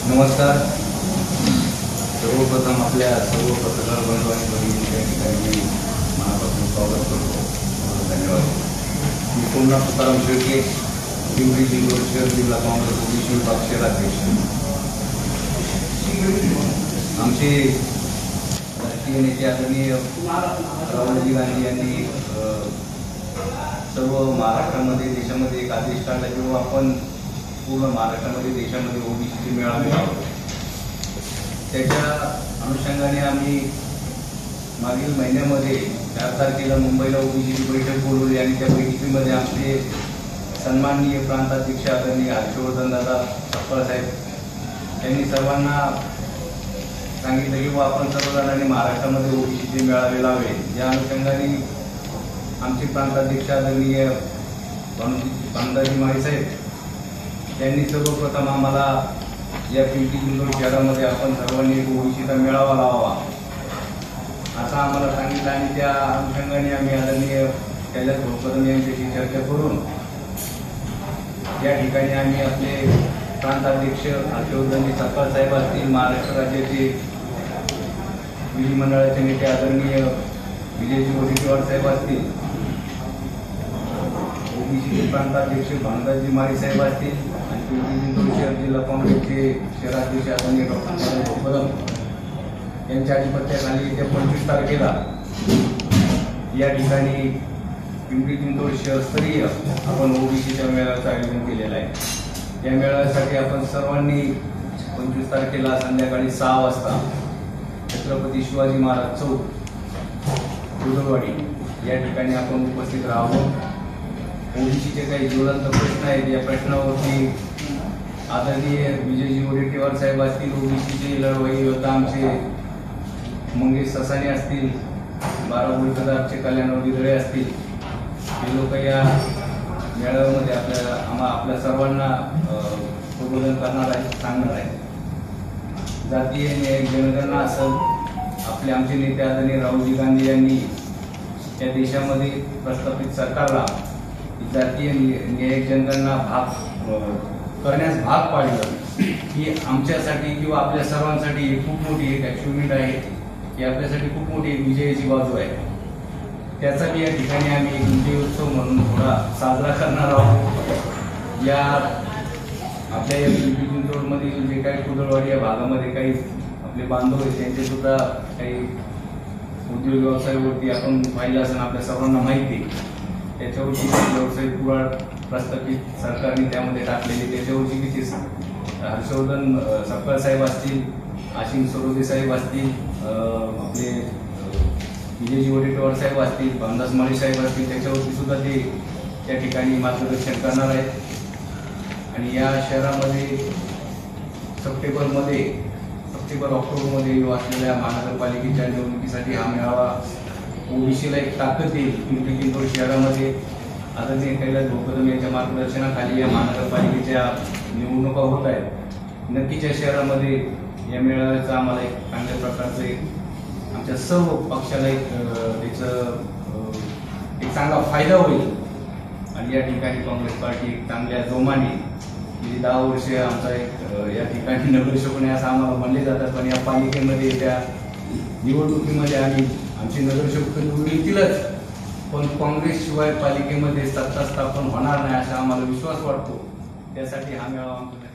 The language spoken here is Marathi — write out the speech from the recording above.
नमस्कार. सर्वप्रथम आपल्या सर्व पत्रकार बंधू आणि त्या ठिकाणी मी मनापासून स्वागत करतो. धन्यवाद. मी सोमनाथ तुकाराम शेळके, पिंपरी चिंचवड शहर जिल्हा काँग्रेस ओबीसी विभाग शहराध्यक्ष. आमचे राष्ट्रीय नेते आदरणीय राहुलजी गांधी यांनी सर्व महाराष्ट्रामध्ये देशामध्ये एक आदेश काढला की आपण पूर्ण महाराष्ट्रामध्ये देशामध्ये ओबीसीचे मेळावे लावतो. त्याच्या अनुषंगाने आम्ही मागील महिन्यामध्ये 4 तारखेला मुंबईला ओबीसीची बैठक बोलवली आणि त्या बैठकीमध्ये आमचे सन्माननीय प्रांताध्यक्ष आदरणीय हर्षवर्धन दादा सप्पळ साहेब यांनी सर्वांना सांगितलं की आपण सर्वजणांनी महाराष्ट्रामध्ये ओबीसीचे मेळावे लावे. या अनुषंगाने आमचे प्रांताध्यक्ष आदरणीय भानुदाजी माळी साहेब यांनी सर्वप्रथम आम्हाला या पिंपरी चिंचवड शहरामध्ये आपण सर्वांनी ओबीसीचा मेळावा लावावा असं आम्हाला सांगितलं आणि त्या अनुषंगाने आम्ही आदरणीय कैलास भोकरम यांच्याशी चर्चा करून या ठिकाणी आम्ही आपले प्रांताध्यक्ष हर्षवर्धन सप्पळ साहेब असतील, महाराष्ट्र राज्याचे विधिमंडळाचे नेते आदरणीय विजयजी वडेट्टीवार साहेब असतील, ओबीसीचे प्रांताध्यक्ष भानुदाजी माळी साहेब असतील आणि पिंपरी चिंचवड शहर जिल्हा काँग्रेसचे शहराध्यक्ष आदरणीय डॉक्टर भोकरम यांच्या अधिपत्याखाली येत्या 25 तारखेला या ठिकाणी पिंपरी चिंचवड शहरस्तरीय आपण ओबीसीच्या मेळाव्याचं आयोजन केलेलं आहे. या मेळाव्यासाठी आपण सर्वांनी 25 तारखेला संध्याकाळी 6 वाजता छत्रपती शिवाजी महाराज चौक कुदळवाडी या ठिकाणी आपण उपस्थित राहावं. ओबीसीचे काही ज्वलंत प्रश्न आहेत, या प्रश्नावरती आदरणीय विजयजी वडेट्टीवार साहेब असतील, ओबीसीचे लढवई योद्धा आमचे मंगेश ससाने असतील, बारामतीचे कल्याणराव गिदळे असतील, हे लोक या मेळाव्यामध्ये आपल्या सर्वांना प्रबोधन करणार आहेत, सांगणार आहेत. जातीय न्याय जनगणना असेल, आमचे नेते आदरणीय राहुलजी गांधी यांनी या देशामध्ये प्रस्थापित सरकारला जातीय न्याय जनगणना करण्यास भाग पाडलं ही आमच्यासाठी किंवा आपल्या सर्वांसाठी खूप मोठी एक अचिव्हमेंट आहे, की आपल्यासाठी खूप मोठी एक विजयाची बाजू आहे. त्याचा या ठिकाणी आम्ही एक विजय उत्सव म्हणून थोडा साजरा करणार आहोत. या आपल्या या पिंपरी चिंचवडमधील जे काही कुदळवाडी या भागामध्ये काही आपले बांधव आहेत त्यांचे सुद्धा काही उद्योग व्यवसायावरती आपण पाहिलं असं आपल्या सर्वांना माहिती आहे. त्याच्यावरची व्यवसाय पुराण प्रस्थापित सरकारने त्यामध्ये टाकलेली त्याच्यावरची किती हर्षवर्धन सप्पळ साहेब असतील, आशिम सरोदे साहेब असतील, आपले विजयजी वडेट्टीवार साहेब असतील, भानुदास माळी साहेब असतील, त्याच्यावरती सुद्धा ते त्या ठिकाणी मार्गदर्शन करणार आहेत. आणि या शहरामध्ये सप्टेंबर-ऑक्टोबरमध्ये असलेल्या महानगरपालिकेच्या निवडणुकीसाठी हा मेळावा ओबीसीला एक ताकद देईल. पिंपरी चिंचवड शहरामध्ये आदरणीय कैलास भोकरम यांच्या मार्गदर्शनाखाली या महानगरपालिकेच्या निवडणुका होत आहेत. नक्कीच या शहरामध्ये या मेळाव्याचा आम्हाला एक चांगल्या प्रकारचं आमच्या सर्व पक्षाला त्याचं एक चांगला फायदा होईल. आणि या ठिकाणी काँग्रेस पार्टी एक चांगल्या जोमाने गेली 10 वर्षे आमचा एक या ठिकाणी नगरसेवक असं आम्हाला म्हणले जातात, पण या पालिकेमध्ये त्या निवडणुकीमध्ये आमची नगरसेवक निवडून येतीलच, पण काँग्रेसशिवाय पालिकेमध्ये सत्ता स्थापन होणार नाही असा आम्हाला विश्वास वाटतो. त्यासाठी हा मेळावा आमचा